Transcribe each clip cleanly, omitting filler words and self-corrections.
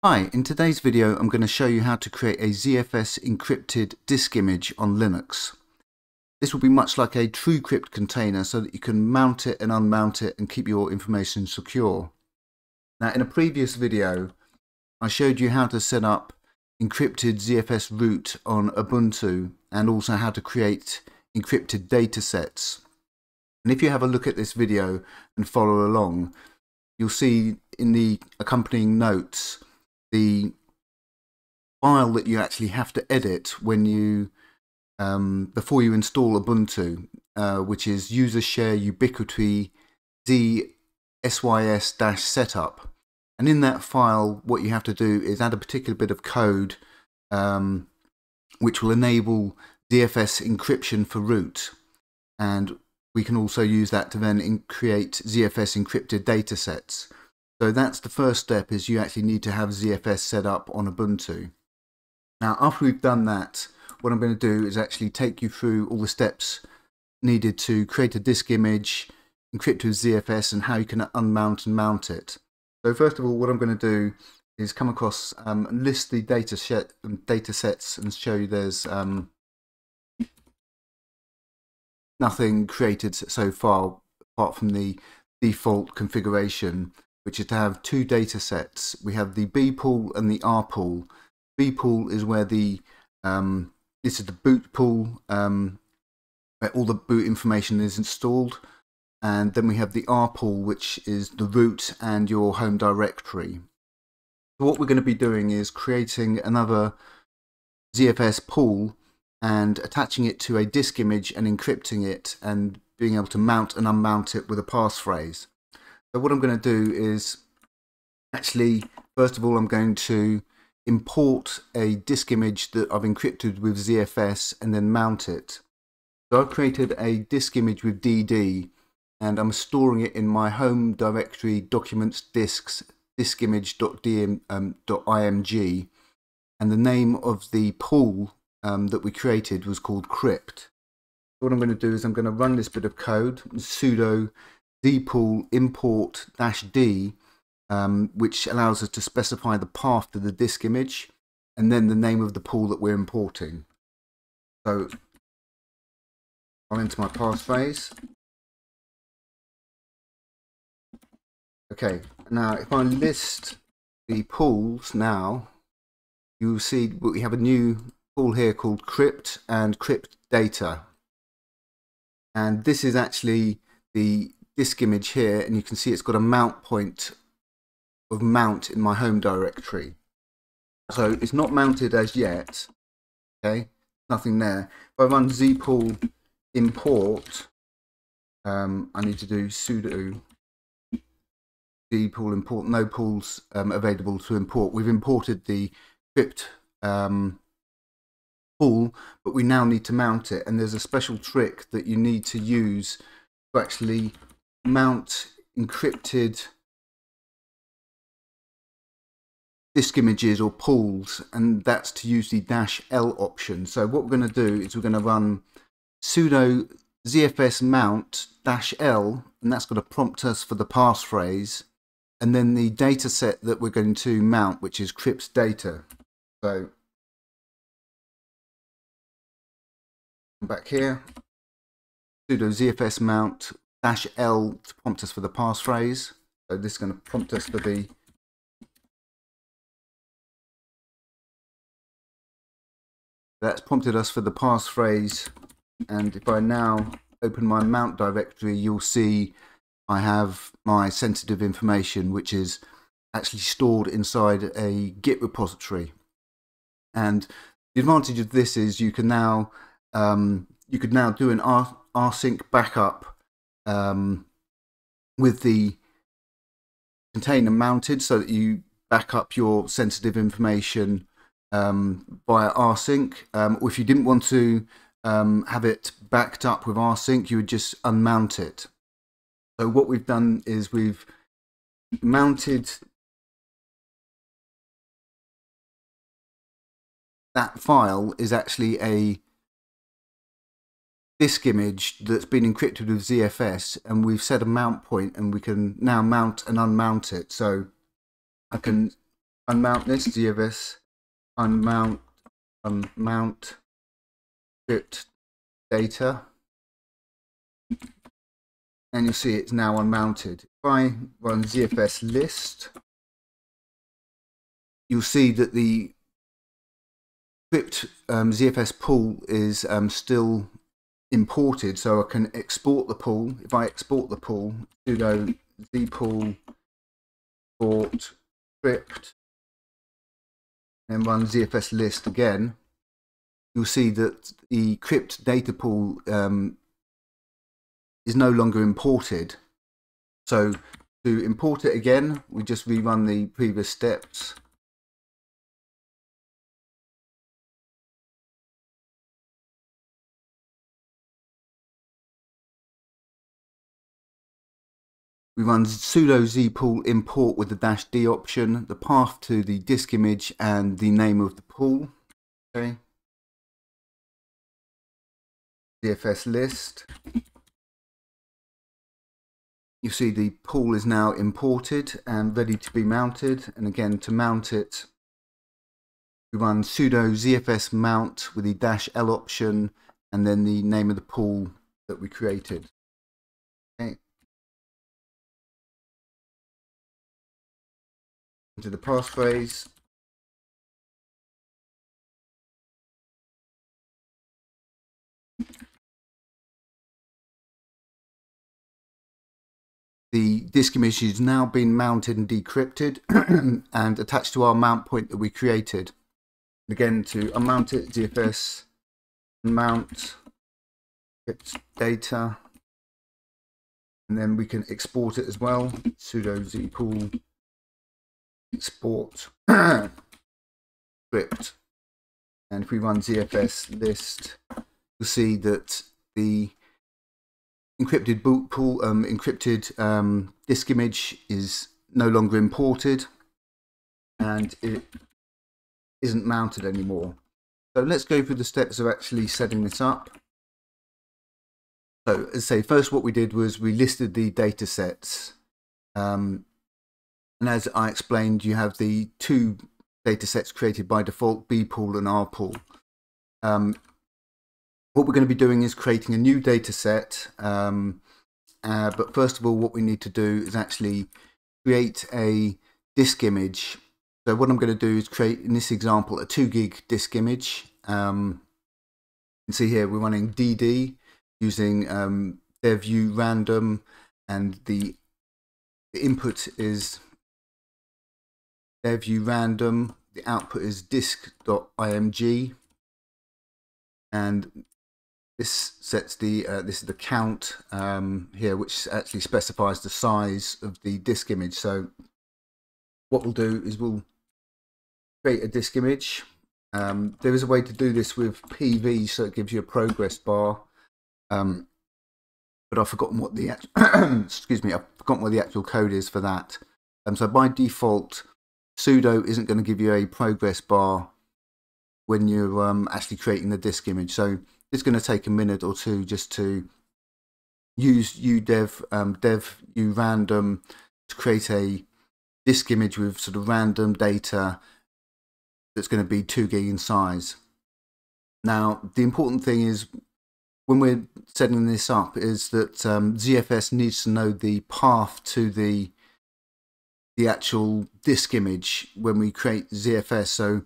Hi, in today's video I'm going to show you how to create a ZFS encrypted disk image on Linux. This will be much like a truecrypt container so that you can mount it and unmount it and keep your information secure. Now, in a previous video I showed you how to set up encrypted ZFS root on Ubuntu and also how to create encrypted datasets. And if you have a look at this video and follow along, you'll see in the accompanying notes the file that you actually have to edit when you before you install Ubuntu, which is user share ubiquity sys-setup. And in that file, what you have to do is add a particular bit of code which will enable ZFS encryption for root, and we can also use that to then create ZFS encrypted datasets. So that's the first step, is you actually need to have ZFS set up on Ubuntu. Now, after we've done that, what I'm going to do is actually take you through all the steps needed to create a disk image, encrypt with ZFS, and how you can unmount and mount it. So first of all, what I'm going to do is come across and list the datasets and show you there's nothing created so far apart from the default configuration, which is to have two data sets. We have the B pool and the R pool. B pool is where this is the boot pool, where all the boot information is installed, and then we have the R pool, which is the root and your home directory. So what we're going to be doing is creating another ZFS pool and attaching it to a disk image and encrypting it and being able to mount and unmount it with a passphrase. So what I'm going to do is actually, first of all, I'm going to import a disk image that I've encrypted with ZFS and then mount it. So I've created a disk image with DD and I'm storing it in my home directory documents disks diskimage.img, and the name of the pool that we created was called crypt. What I'm going to do is I'm going to run this bit of code, sudo dpool import -d, which allows us to specify the path to the disk image and then the name of the pool that we're importing. So I'll enter my passphrase. Okay, now if I list the pools now, you will see we have a new pool here called crypt and crypt data. And this is actually the disk image here, and you can see it's got a mount point of mount in my home directory. So it's not mounted as yet, okay, nothing there. If I run zpool import, I need to do sudo zpool import, no pools available to import. We've imported the crypt pool, but we now need to mount it, and there's a special trick that you need to use to actually mount encrypted disk images or pools, and that's to use the -l option. So what we're going to do is we're going to run sudo ZFS mount -l, and that's going to prompt us for the passphrase, and then the data set that we're going to mount, which is crypt data. So back here, sudo ZFS mount -l to prompt us for the passphrase. So this is going to prompt us for the that's prompted us for the passphrase. And if I now open my mount directory, you'll see I have my sensitive information, which is actually stored inside a Git repository. And the advantage of this is you could now do an rsync backup with the container mounted, so that you back up your sensitive information via rsync. Or if you didn't want to have it backed up with rsync, you would just unmount it. So what we've done is we've mounted that file is actually a disk image that's been encrypted with ZFS, and we've set a mount point, and we can now mount and unmount it. So I can unmount this, ZFS unmount script data, and you'll see it's now unmounted. If I run ZFS list, you'll see that the script ZFS pool is still imported, so I can export the pool. If I export the pool, sudo zpool export script, and run ZFS list again, you'll see that the crypt data pool is no longer imported. So to import it again, we just rerun the previous steps. We run sudo zpool import with the -d option, the path to the disk image and the name of the pool. Okay. ZFS list. You see the pool is now imported and ready to be mounted. And again, to mount it, we run sudo ZFS mount with the -l option and then the name of the pool that we created. Okay. Into the passphrase. The disk image has now been mounted and decrypted and attached to our mount point that we created. Again, to unmount it, ZFS mount data, and then we can export it as well. Sudo zpool export script, and if we run ZFS list, you'll see that the encrypted boot pool, encrypted disk image is no longer imported, and it isn't mounted anymore. So let's go through the steps of actually setting this up. So as I say, first what we did was we listed the data sets, and as I explained, you have the two data sets created by default, B pool and R pool. What we're going to be doing is creating a new data set, but first of all what we need to do is actually create a disk image. So what I'm going to do is create, in this example, a 2 gig disk image. You can see here we're running DD using dev random, and the input is dev random, the output is disk.img, and this sets the this is the count here, which actually specifies the size of the disk image. So what we'll do is we'll create a disk image. There is a way to do this with PV, so it gives you a progress bar, but I've forgotten what the excuse me, I've forgotten what the actual code is for that. So by default, sudo isn't going to give you a progress bar when you're actually creating the disk image. So it's going to take a minute or two just to use udev random to create a disk image with sort of random data that's going to be 2 gig in size. Now the important thing is, when we're setting this up, is that ZFS needs to know the path to the actual disk image when we create ZFS. So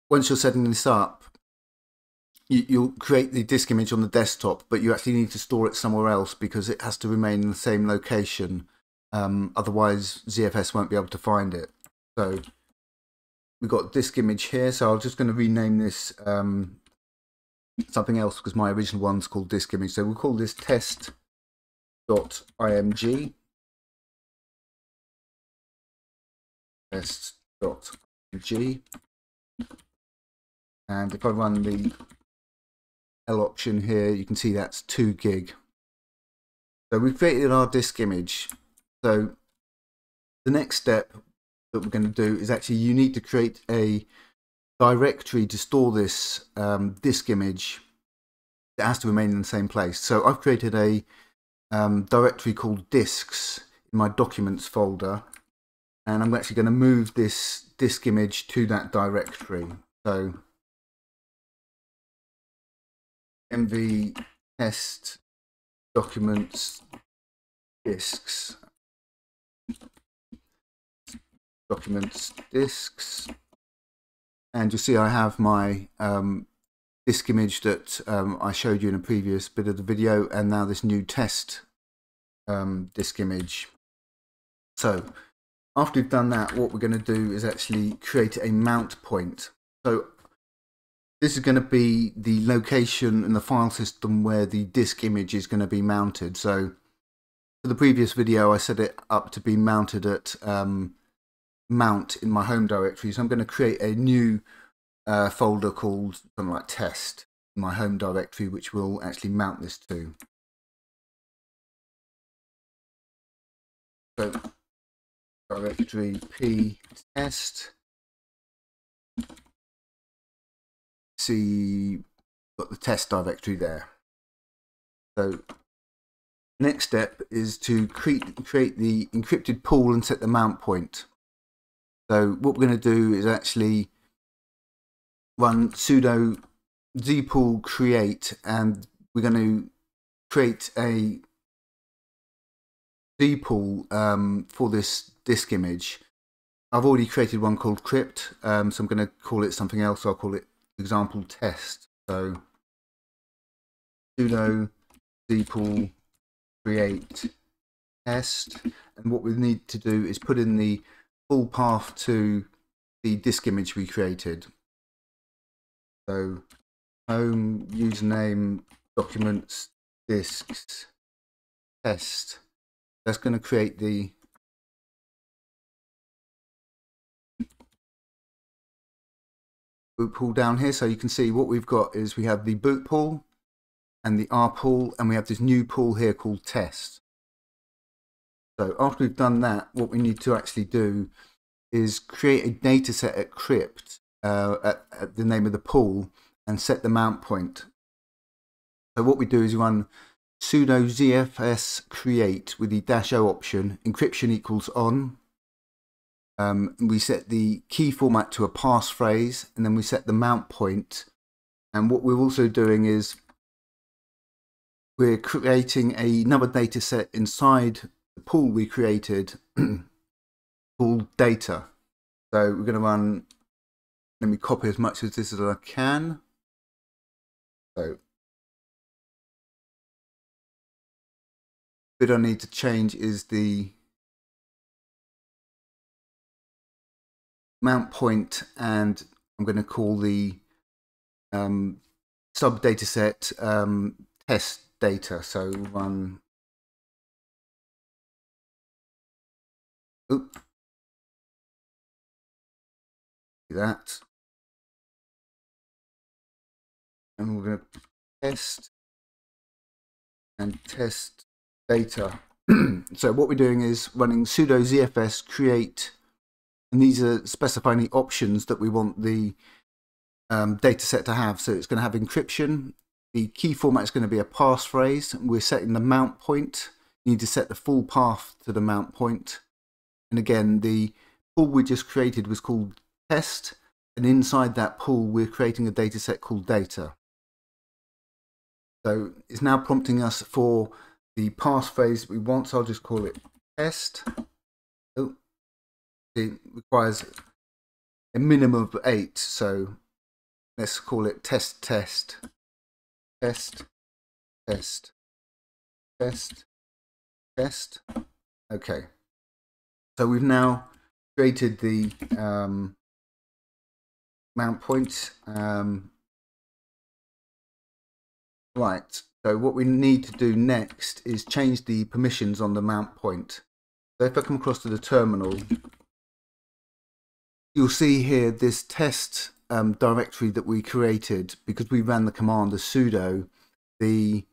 once you're setting this up, you'll create the disk image on the desktop, but you actually need to store it somewhere else because it has to remain in the same location. Otherwise, ZFS won't be able to find it. So we've got disk image here. So I'm just going to rename this something else because my original one's called disk image. So we'll call this test.img. Test.img. And if I run the L option here, you can see that's 2 gig. So we've created our disk image. So the next step that we're going to do is actually you need to create a directory to store this disk image that has to remain in the same place. So I've created a directory called disks in my documents folder, and I'm actually going to move this disk image to that directory. So mv test documents disks, and you'll see I have my disk image that I showed you in a previous bit of the video, and now this new test disk image. So after we've done that, what we're going to do is actually create a mount point. So this is going to be the location in the file system where the disk image is going to be mounted. So for the previous video, I set it up to be mounted at mount in my home directory. So I'm going to create a new folder called something like test in my home directory, which will actually mount this to. So directory p test, see, got the test directory there. So next step is to create the encrypted pool and set the mount point. So what we're going to do is actually run sudo zpool create, and we're going to create a zpool for this disk image. I've already created one called crypt, so I'm going to call it something else. I'll call it example test. So sudo zpool create test, and what we need to do is put in the full path to the disk image we created. So home, username, documents, disks, test. That's going to create the boot pool down here. So you can see what we've got is we have the boot pool and the R pool, and we have this new pool here called test. So after we've done that, what we need to actually do is create a data set at crypt at the name of the pool and set the mount point. So what we do is run sudo zfs create with the -o option, encryption equals on. We set the key format to a passphrase, and then we set the mount point. And what we're also doing is we're creating another data set inside the pool we created called data. So we're going to run, let me copy as much of this as I can. So the bit I need to change is the mount point, and I'm going to call the sub data set test data. So run, oops, that, and we're going to test and test data. So what we're doing is running sudo zfs create, and these are specifying the options that we want the data set to have. So it's going to have encryption. The key format is going to be a passphrase. We're setting the mount point. You need to set the full path to the mount point. And again, the pool we just created was called test, and inside that pool we're creating a data set called data. So it's now prompting us for the passphrase we want, so I'll just call it test. Oh, it requires a minimum of 8, so let's call it test test test test test test. Okay, so we've now created the mount point. Right, so what we need to do next is change the permissions on the mount point. So if I come across to the terminal, you'll see here this test directory that we created, because we ran the command as sudo, the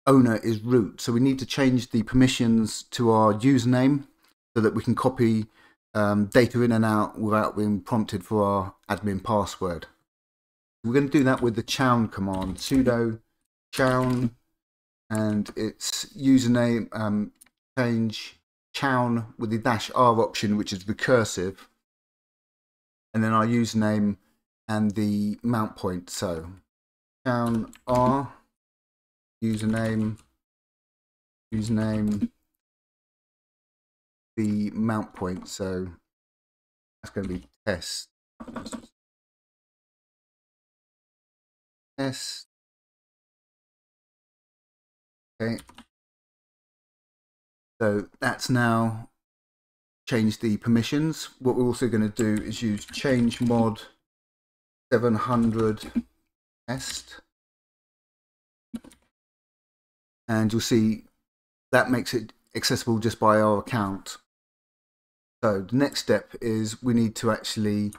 owner is root. So we need to change the permissions to our username so that we can copy data in and out without being prompted for our admin password. We're going to do that with the chown command, sudo chown, and its username change chown with the -r option, which is recursive, and then our username and the mount point. So chown r username, the mount point. So that's going to be test. Okay. So that's now changed the permissions. What we're also going to do is use change mod 700 test. And you'll see that makes it accessible just by our account. So the next step is we need to actually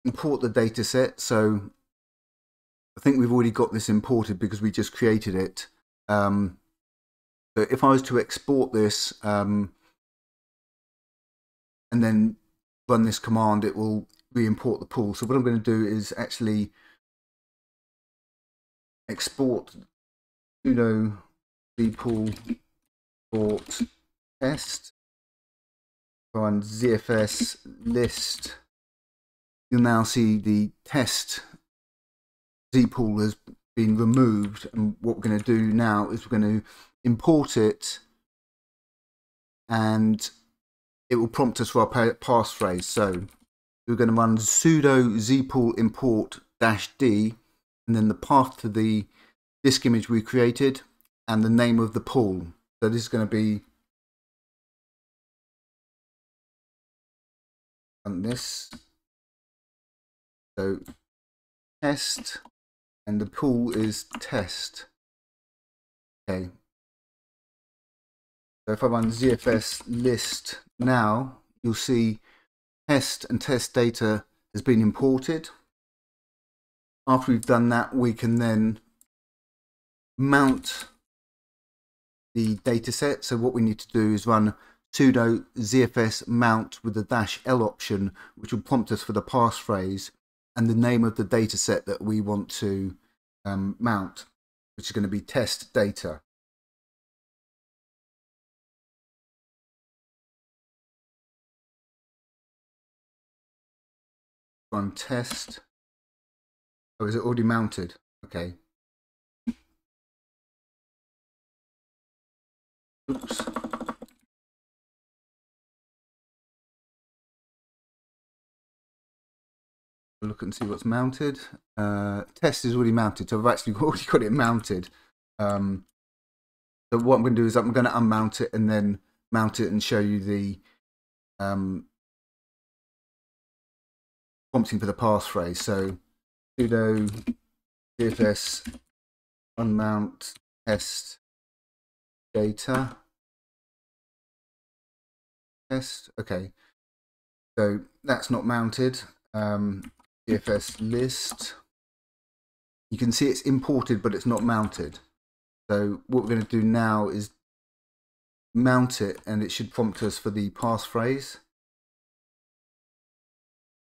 import the data set. So I think we've already got this imported because we just created it. So if I was to export this and then run this command, it will re-import the pool. So what I'm going to do is actually export sudo vpool import test, run ZFS list. You'll now see the test zpool has been removed, and what we're going to do now is we're going to import it, and it will prompt us for our passphrase. So we're going to run sudo zpool import -d, and then the path to the disk image we created and the name of the pool. So this is going to be on this. So test, and the pool is test. Okay. So if I run ZFS list now, you'll see test and test data has been imported. After we've done that, we can then mount the data set. So what we need to do is run sudo ZFS mount with the -l option, which will prompt us for the passphrase and the name of the data set that we want to mount, which is going to be test data. Run test. Oh, is it already mounted? Okay. Oops. Look and see what's mounted. Test is already mounted, so I've actually already got it mounted. So what I'm going to do is I'm going to unmount it and then mount it and show you the prompting for the passphrase. So sudo ZFS unmount test data test. Okay, so that's not mounted. ZFS list. You can see it's imported, but it's not mounted. So what we're going to do now is mount it, and it should prompt us for the passphrase.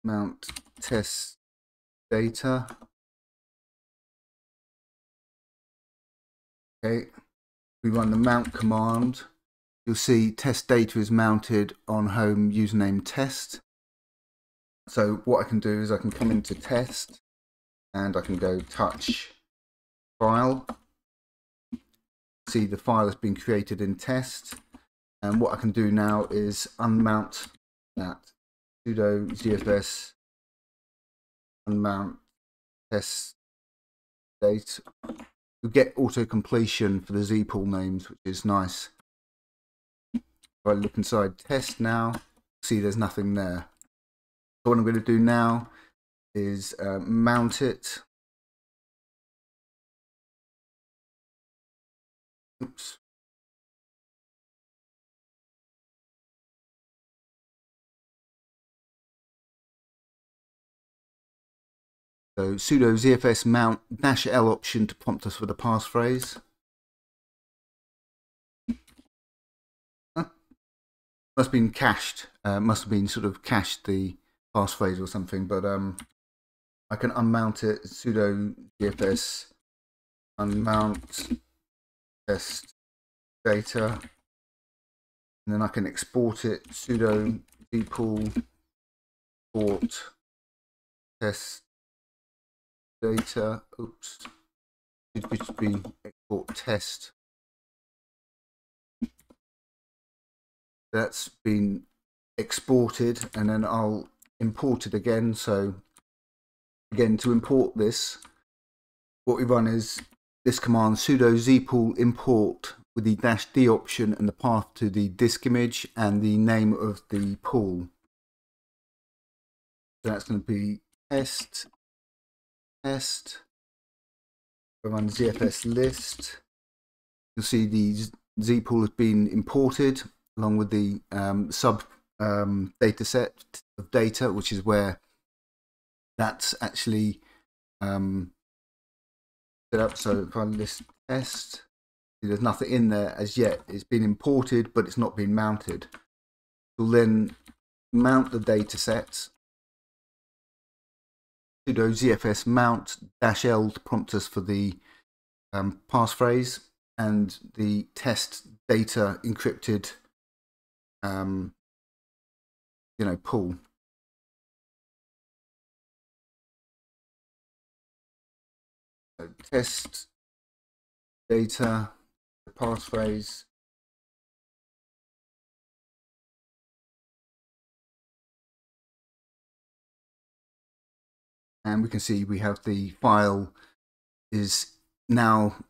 Mount test data. Okay, we run the mount command. You'll see test data is mounted on home username test. So what I can do is I can come into test and I can go touch file. See the file has been created in test, and what I can do now is unmount that. Sudo ZFS unmount test data. You get auto completion for the zpool names, which is nice. If I look inside test now, see there's nothing there. So what I'm going to do now is mount it. Oops. So sudo ZFS mount -l option to prompt us for the passphrase. Must have been cached. Must have been sort of cached the passphrase or something. But I can unmount it. Sudo ZFS unmount test data, and then I can export it, sudo zpool import test data. Oops, it should be export test. That's been exported, and then I'll import it again. So again, to import this, what we run is this command, sudo zpool import, with the -d option and the path to the disk image and the name of the pool. So that's going to be test. I run ZFS list. You'll see the zpool has been imported along with the sub data set of data, which is where that's actually set up. So if I list test, there's nothing in there as yet. It's been imported, but it's not been mounted. We'll then mount the data set. Sudo ZFS mount -L to prompt us for the passphrase and the test data encrypted pool. So test data, the passphrase, and we can see we have the file is now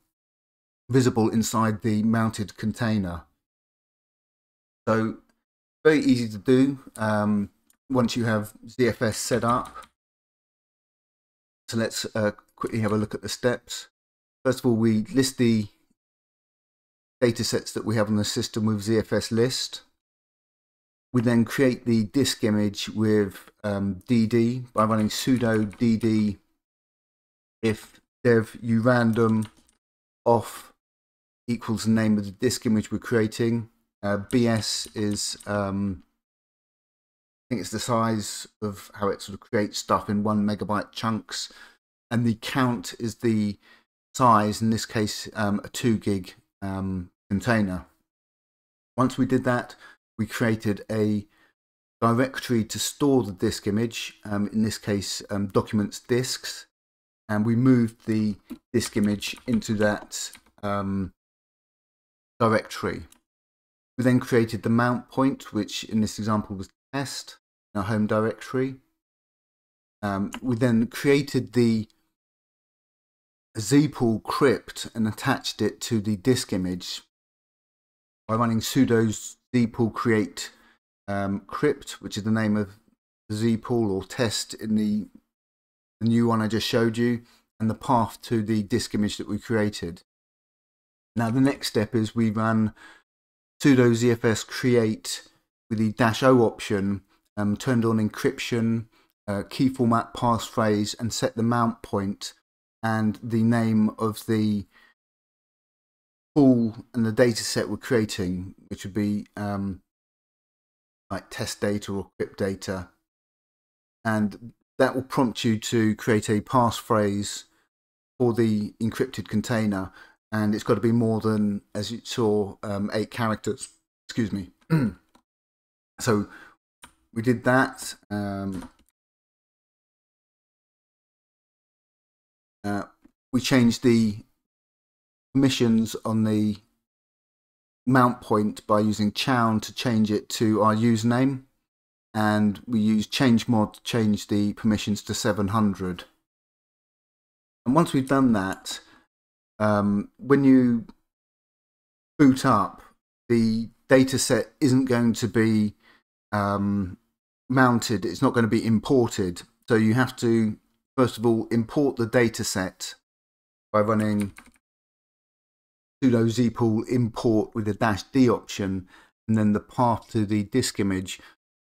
visible inside the mounted container. So very easy to do once you have ZFS set up. So let's quickly have a look at the steps. First of all, we list the data sets that we have on the system with ZFS list. We then create the disk image with dd by running sudo dd if dev urandom off equals the name of the disk image we're creating. BS is I think it's the size of how it sort of creates stuff in 1 megabyte chunks, and the count is the size, in this case a 2 gig container. Once we did that, we created a directory to store the disk image, in this case documents disks, and we moved the disk image into that directory. We then created the mount point, which in this example was test, in our home directory. We then created the zpool crypt and attached it to the disk image by running sudo zpool create crypt, which is the name of the zpool or test in the new one I just showed you, and the path to the disk image that we created. Now the next step is we run sudo ZFS create with the -O option, turned on encryption, key format passphrase, and set the mount point and the name of the pool and the data set we're creating, which would be like test data or crypt data, and that will prompt you to create a passphrase for the encrypted container, and it's got to be more than, as you saw, 8 characters. Excuse me. So we did that. We changed the permissions on the mount point by using chown to change it to our username, and we use change mod to change the permissions to 700. And once we've done that, when you boot up, the data set isn't going to be mounted, it's not going to be imported. So you have to first of all import the data set by running sudo zpool import with the -D option, and then the path to the disk image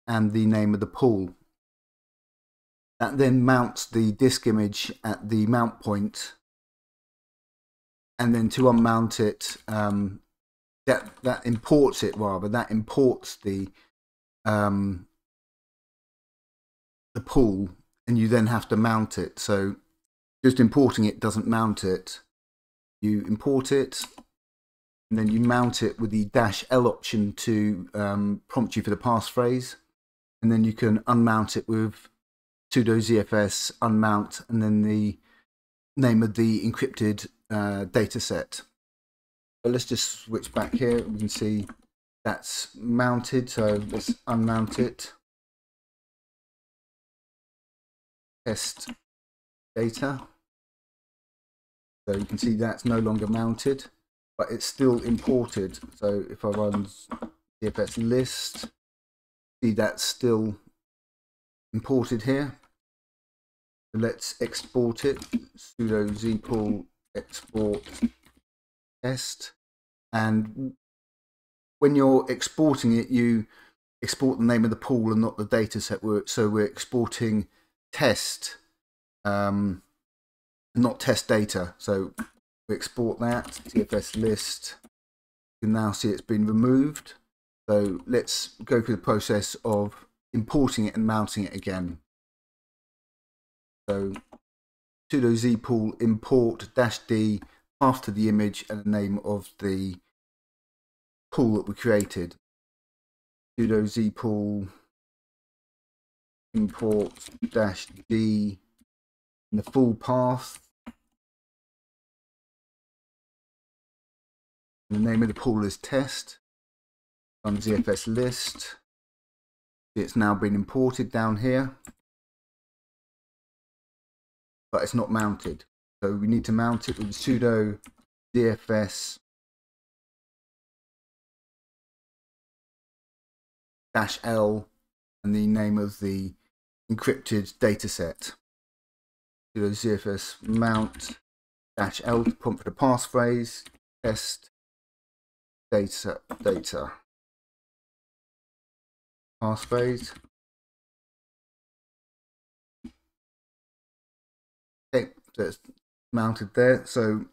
and the name of the pool. That then mounts the disk image at the mount point, and then to unmount it, that imports it rather. That imports the pool, and you then have to mount it. So just importing it doesn't mount it. You import it, and then you mount it with the -L option to prompt you for the passphrase, and then you can unmount it with sudo ZFS unmount and then the name of the encrypted data set. But let's just switch back here. We can see that's mounted, so let's unmount it. Test data. So you can see that's no longer mounted, but it's still imported. So if I run ZFS list, see that's still imported here. So let's export it. Sudo zpool export test. And when you're exporting it, you export the name of the pool and not the data set. So we're exporting test, not test data. So we export that, ZFS list. You can now see it's been removed. So let's go through the process of importing it and mounting it again. So sudo zpool import -d path to the image and the name of the pool that we created. Sudo zpool import -d in the full path. And the name of the pool is test. On ZFS list. It's now been imported down here, but it's not mounted. So we need to mount it with sudo ZFS -L and the name of the encrypted dataset. Sudo ZFS mount -L to prompt for the passphrase test data passphrase. Okay, so it's mounted there. So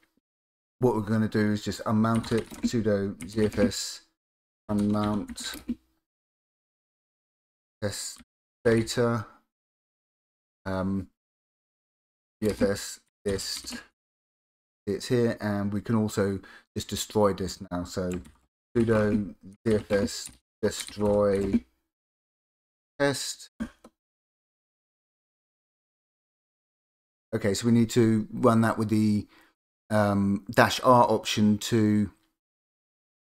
what we're going to do is just unmount it. Sudo ZFS unmount test data ZFS list. It's here, and we can also just destroy this now. So sudo ZFS destroy test. Okay, so we need to run that with the -R option to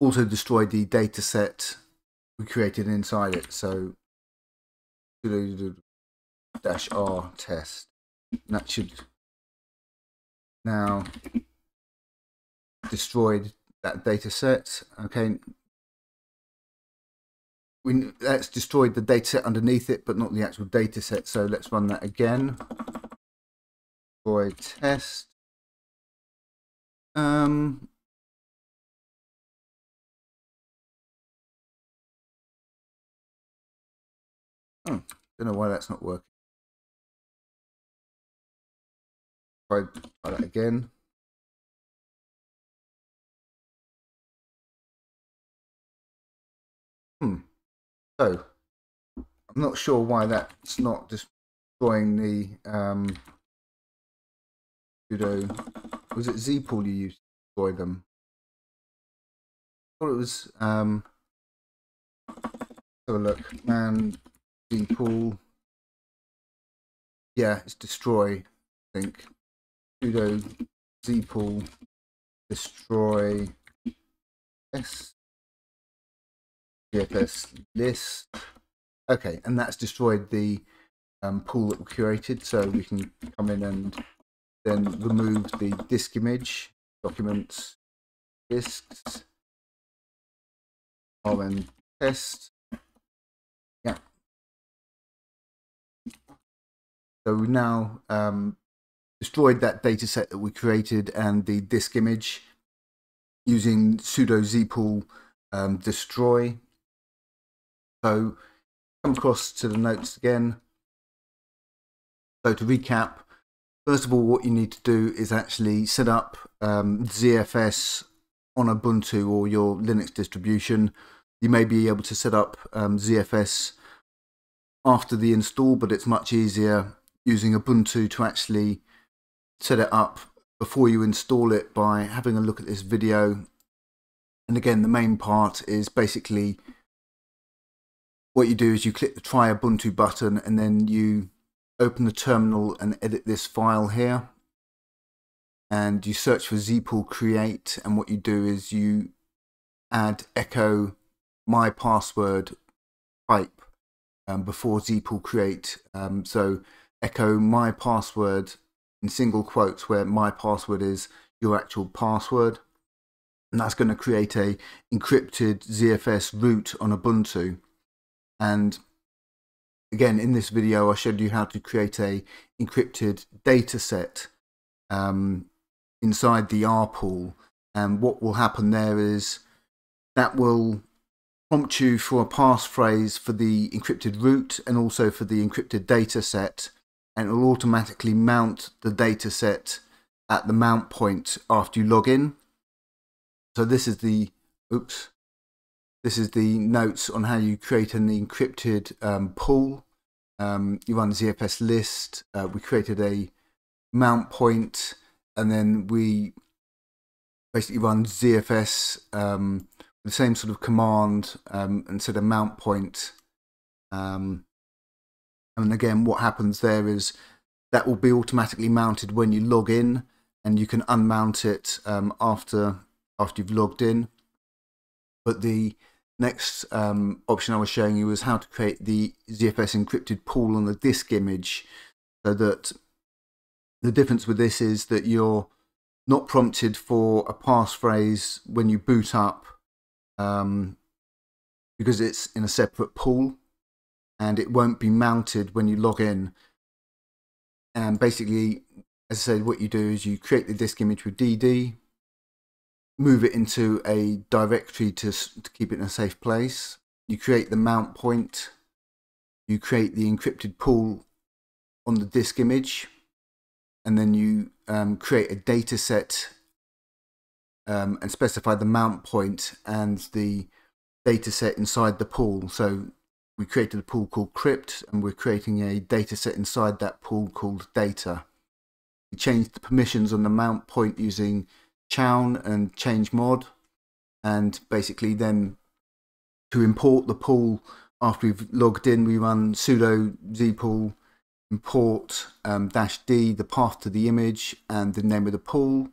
also destroy the data set we created inside it. So sudo -R test. And that should now destroyed that data set. Okay, that's destroyed the data set underneath it, but not the actual data set. So let's run that again. Destroy test. Don't know why that's not working. Try that again. So I'm not sure why that's not destroying the sudo. Was it zpool you used to destroy them? I thought it was have a look. Man zpool. Yeah, it's destroy, I think. Sudo zpool destroy s ZFS list. Okay, and that's destroyed the pool that we created. So we can come in and then remove the disk image, documents, disks, run test. Yeah. So we now destroyed that data set that we created and the disk image using sudo zpool destroy. So come across to the notes again. So to recap, first of all, what you need to do is actually set up ZFS on Ubuntu or your Linux distribution. You may be able to set up ZFS after the install, but it's much easier using Ubuntu to actually set it up before you install it by having a look at this video And again, the main part is basically what you do is you click the try Ubuntu button and then you open the terminal and edit this file here. And you search for zpool create, and what you do is you add echo my password type before zpool create. So echo my password in single quotes, where my password is your actual password, and that's going to create a encrypted ZFS root on Ubuntu. And again, in this video I showed you how to create a encrypted data set inside the R pool, and what will happen there is that will prompt you for a passphrase for the encrypted root and also for the encrypted data set, and it will automatically mount the data set at the mount point after you log in. So this is the notes on how you create an encrypted pool. You run ZFS list, we created a mount point, and then we basically run ZFS with the same sort of command instead of mount point. And again, what happens there is that will be automatically mounted when you log in, and you can unmount it after you've logged in. But the next option I was showing you was how to create the ZFS encrypted pool on the disk image, so that the difference with this is that you're not prompted for a passphrase when you boot up because it's in a separate pool, and it won't be mounted when you log in. And basically, as I said, what you do is you create the disk image with DD, move it into a directory to keep it in a safe place. You create the mount point, you create the encrypted pool on the disk image, and then you create a data set and specify the mount point and the data set inside the pool. So we created a pool called crypt, and we're creating a data set inside that pool called data. We changed the permissions on the mount point using chown and change mod, and basically then to import the pool after we've logged in, we run sudo zpool import -d, the path to the image and the name of the pool,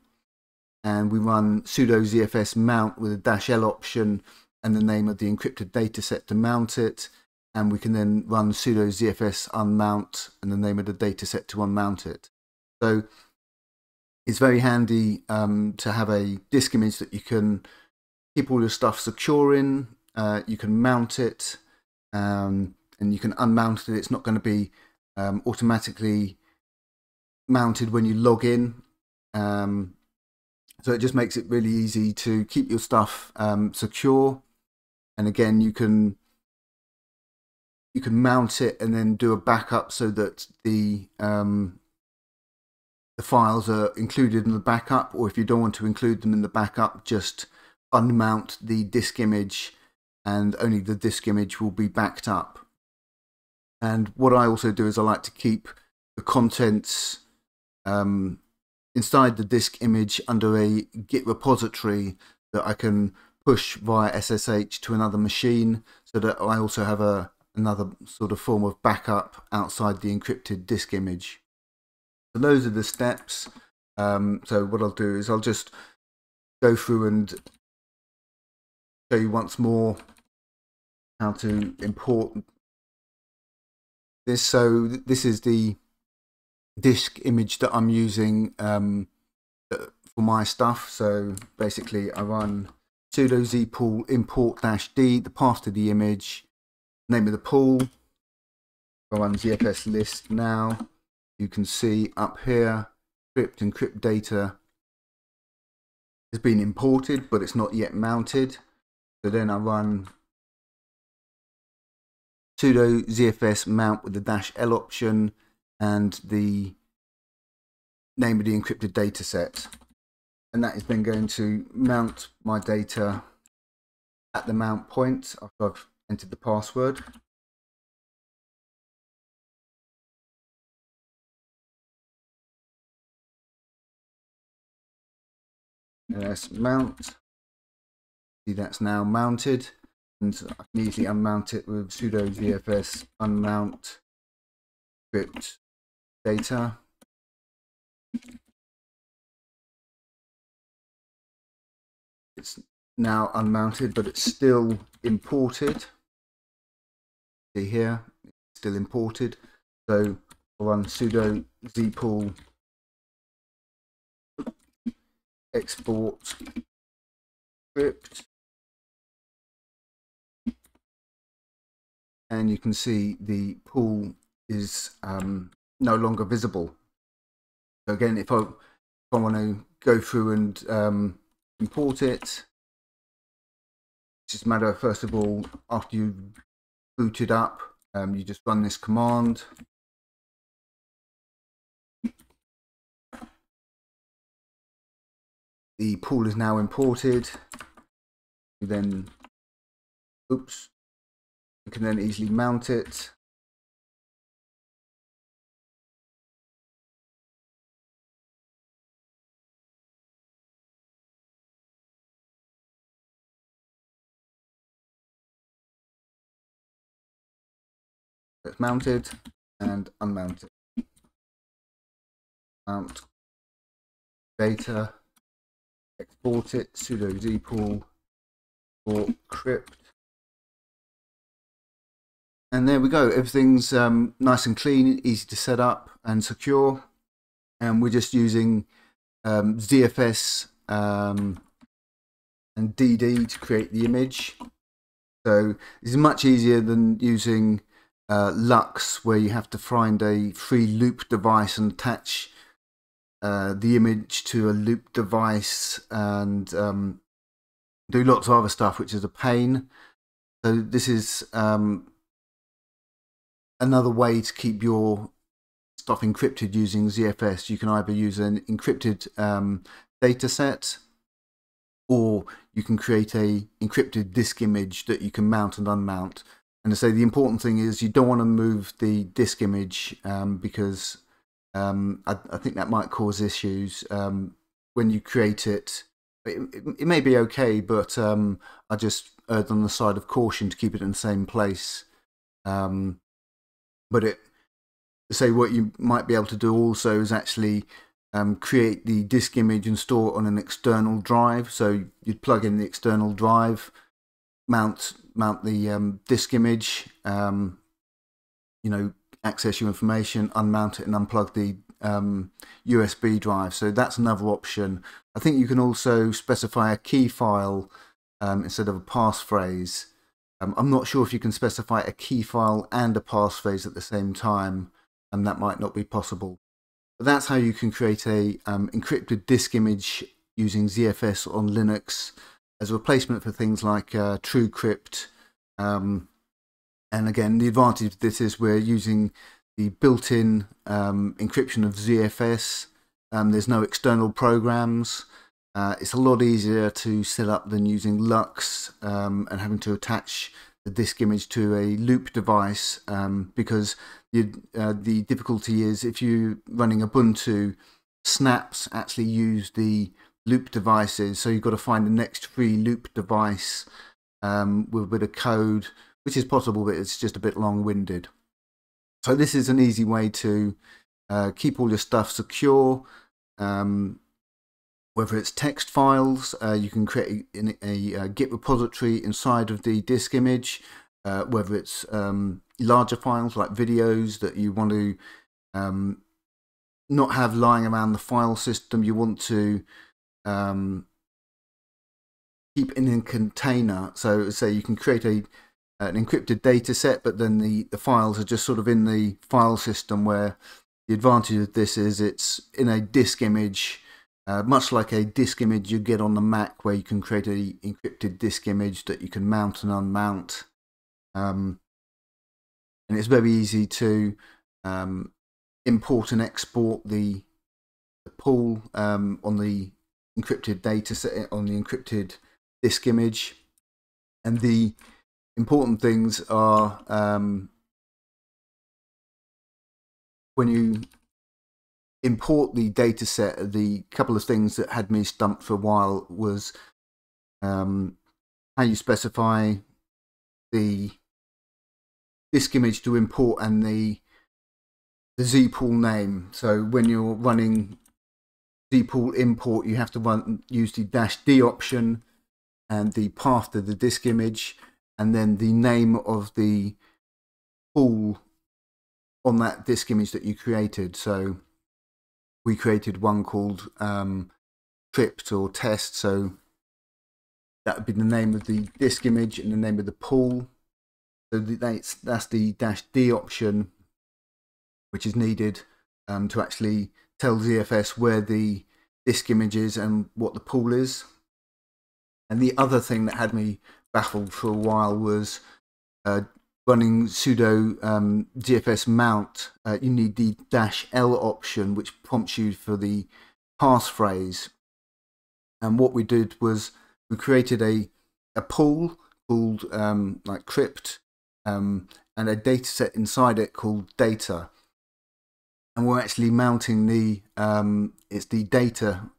and we run sudo zfs mount with a -l option and the name of the encrypted dataset to mount it, and we can then run sudo zfs unmount and the name of the dataset to unmount it. So it's very handy to have a disk image that you can keep all your stuff secure in. You can mount it and you can unmount it. It's not going to be automatically mounted when you log in. So it just makes it really easy to keep your stuff secure. And again, you can mount it and then do a backup so that the files are included in the backup, or if you don't want to include them in the backup, just unmount the disk image and only the disk image will be backed up. And what I also do is I like to keep the contents inside the disk image under a Git repository that I can push via SSH to another machine, so that I also have another sort of form of backup outside the encrypted disk image. So those are the steps. So what I'll do is I'll just go through and show you once more how to import this. So this is the disk image that I'm using for my stuff. So basically I run sudo zpool import -d, the path to the image, name of the pool. I run ZFS list now. You can see up here, encrypt data has been imported, but it's not yet mounted. So then I run sudo ZFS mount with the -l option and the name of the encrypted data set. And that is then going to mount my data at the mount point after I've entered the password. Let's mount. See, that's now mounted, and I can easily unmount it with sudo zfs unmount script data. It's now unmounted, but it's still imported. See here, it's still imported. So I'll run sudo zpool export script, and you can see the pool is no longer visible. So again, if I want to go through and import it, it's just a matter of, first of all, after you've booted up, you just run this command. The pool is now imported. You then, oops, you can then easily mount it. It's mounted and unmounted. Mount data, export it, sudo zpool for crypt. And there we go. Everything's nice and clean, easy to set up and secure. And we're just using ZFS and DD to create the image. So it's much easier than using Lux, where you have to find a free loop device and attach the image to a loop device and do lots of other stuff, which is a pain. So this is another way to keep your stuff encrypted using ZFS. You can either use an encrypted data set, or you can create a encrypted disk image that you can mount and unmount. And to say, the important thing is you don't want to move the disk image because I think that might cause issues when you create it. It may be okay, but I just erred on the side of caution to keep it in the same place. But say what you might be able to do also is actually create the disk image and store it on an external drive. So you'd plug in the external drive, mount the disk image, you know, access your information, unmount it, and unplug the USB drive. So that's another option. I think you can also specify a key file instead of a passphrase. I'm not sure if you can specify a key file and a passphrase at the same time, and that might not be possible. But that's how you can create a encrypted disk image using ZFS on Linux as a replacement for things like truecrypt. And again, the advantage of this is we're using the built-in encryption of ZFS. There's no external programs. It's a lot easier to set up than using Lux and having to attach the disk image to a loop device, because the difficulty is if you're running Ubuntu, snaps actually use the loop devices, so you've got to find the next free loop device with a bit of code, which is possible, but it's just a bit long-winded. So this is an easy way to keep all your stuff secure. Whether it's text files, you can create a Git repository inside of the disk image. Whether it's larger files like videos that you want to not have lying around the file system, you want to keep in a container. So say you can create an encrypted data set, but then the files are just sort of in the file system, where the advantage of this is it's in a disk image. Much like a disk image you get on the Mac, where you can create an encrypted disk image that you can mount and unmount. And it's very easy to import and export the pool on the encrypted data set, on the encrypted disk image. And the important things are when you import the data set, the couple of things that had me stumped for a while was how you specify the disk image to import and the zpool name. So when you're running zpool import, you have to use the -d option and the path to the disk image, and then the name of the pool on that disk image that you created. So we created one called Encrypted or test, so that would be the name of the disk image and the name of the pool. So that's the -d option, which is needed to actually tell ZFS where the disk image is and what the pool is. And the other thing that had me baffled for a while was running sudo ZFS mount. You need the -l option, which prompts you for the passphrase. And what we did was we created a pool called like crypt, and a data set inside it called data. And we're actually mounting the it's the data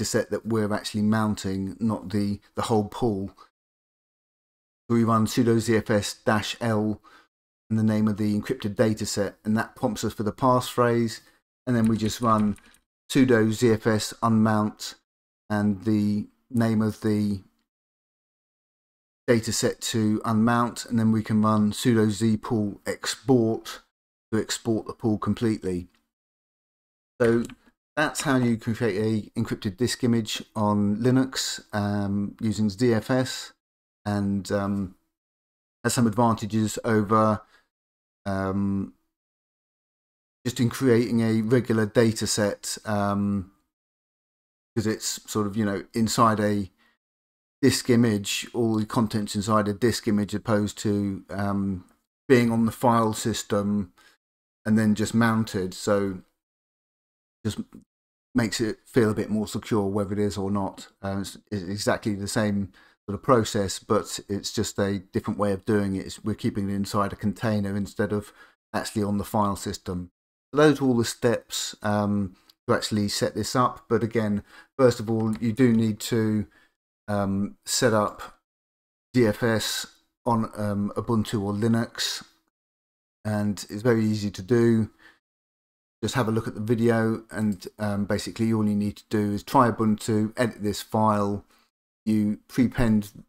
set that we're actually mounting, not the whole pool. So we run sudo ZFS -l and the name of the encrypted data set, and that prompts us for the passphrase. And then we just run sudo ZFS unmount and the name of the data set to unmount, and then we can run sudo zpool export to export the pool completely. So that's how you can create a encrypted disk image on Linux using ZFS, and has some advantages over just in creating a regular data set, because it's sort of, you know, inside a disk image, all the contents inside a disk image, opposed to being on the file system and then just mounted. So just makes it feel a bit more secure, whether it is or not. It's exactly the same sort of process, but it's just a different way of doing it. We're keeping it inside a container instead of actually on the file system. So those are all the steps to actually set this up. But again, first of all, you do need to set up ZFS on Ubuntu or Linux, and it's very easy to do. Just have a look at the video, and basically all you need to do is try Ubuntu, edit this file, you prepend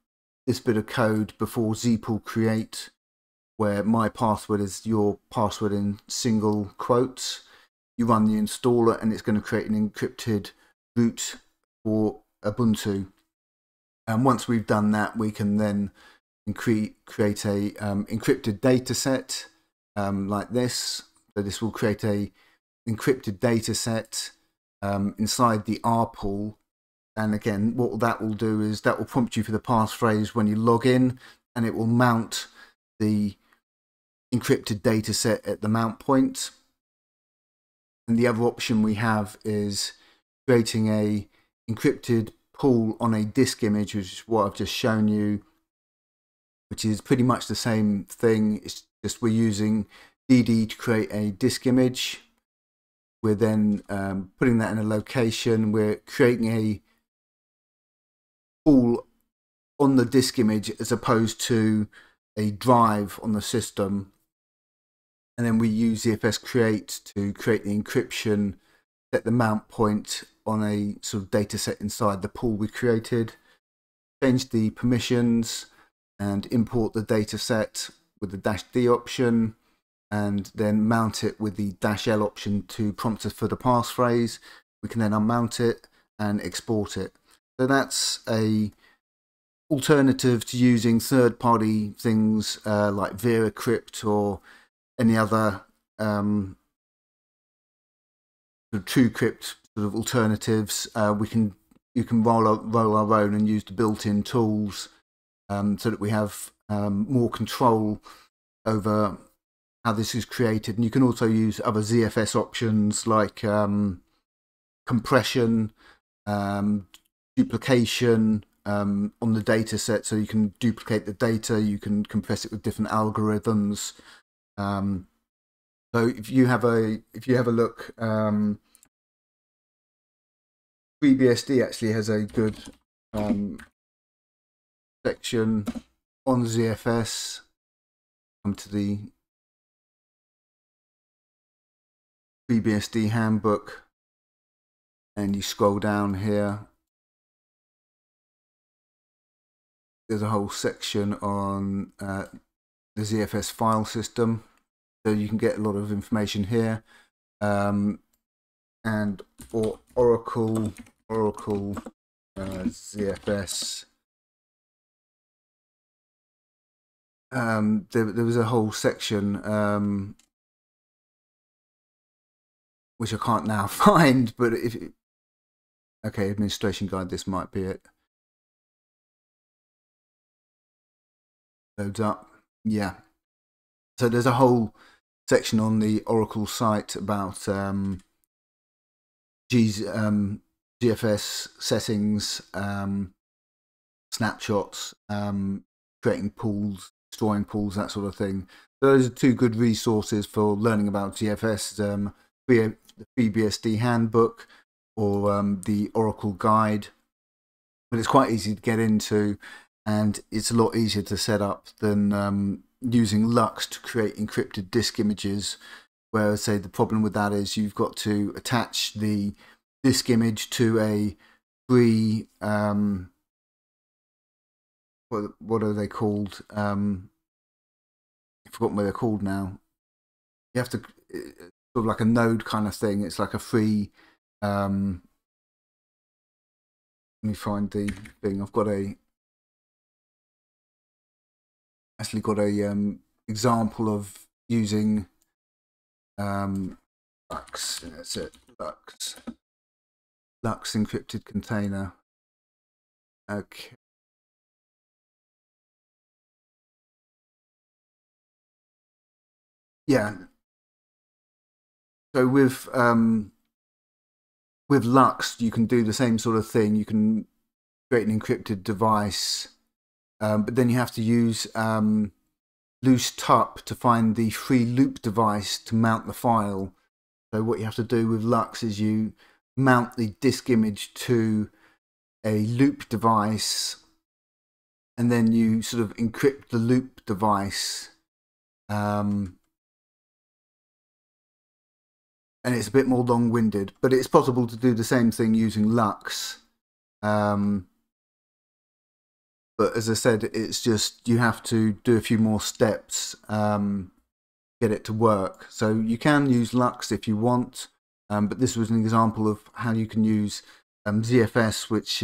this bit of code before zpool create, where my password is your password in single quotes. You run the installer and it's going to create an encrypted root for Ubuntu. And once we've done that, we can then create a encrypted data set like this. So this will create a encrypted data set inside the R pool. And again, what that will do is that will prompt you for the passphrase when you log in, and it will mount the encrypted data set at the mount point. And the other option we have is creating a encrypted pool on a disk image, which is what I've just shown you, which is pretty much the same thing. It's just we're using DD to create a disk image. We're then putting that in a location. We're creating a pool on the disk image as opposed to a drive on the system. And then we use ZFS create to create the encryption, set the mount point on a sort of data set inside the pool we created, change the permissions and import the data set with the -d option, and then mount it with the -l option to prompt us for the passphrase. We can then unmount it and export it. So that's a alternative to using third-party things like VeraCrypt or any other sort of truecrypt sort of alternatives. You can roll our own and use the built-in tools so that we have more control over how this is created. And you can also use other ZFS options like compression, duplication on the data set, so you can duplicate the data, you can compress it with different algorithms. So if you have a look, FreeBSD actually has a good section on ZFS. Come to the FreeBSD handbook, and you scroll down here. There's a whole section on the ZFS file system, so you can get a lot of information here. And for Oracle ZFS, there was a whole section which I can't now find, but okay, administration guide, this might be it. Loads up, yeah. So there's a whole section on the Oracle site about GFS settings, snapshots, creating pools, storing pools, that sort of thing. Those are two good resources for learning about GFS, the FreeBSD handbook or the Oracle guide. But it's quite easy to get into, and it's a lot easier to set up than using Lux to create encrypted disk images, where I say the problem with that is you've got to attach the disk image to a free, what are they called? I've forgotten what they're called now. You have to, sort of like a node kind of thing. It's like a free, let me find the thing. I've got actually got a example of using Lux. That's it, Lux encrypted container. Okay. Yeah. So with Lux, you can do the same sort of thing. You can create an encrypted device, but then you have to use loose tup to find the free loop device to mount the file. So what you have to do with Lux is you mount the disk image to a loop device, and then you sort of encrypt the loop device. And it's a bit more long-winded, but it's possible to do the same thing using Lux. But as I said, it's just you have to do a few more steps, get it to work. So you can use Lux if you want, but this was an example of how you can use ZFS, which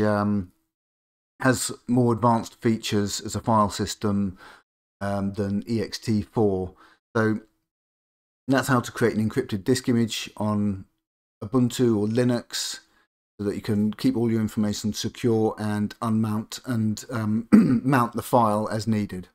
has more advanced features as a file system than ext4. So that's how to create an encrypted disk image on Ubuntu or Linux, so that you can keep all your information secure and unmount and mount the file as needed.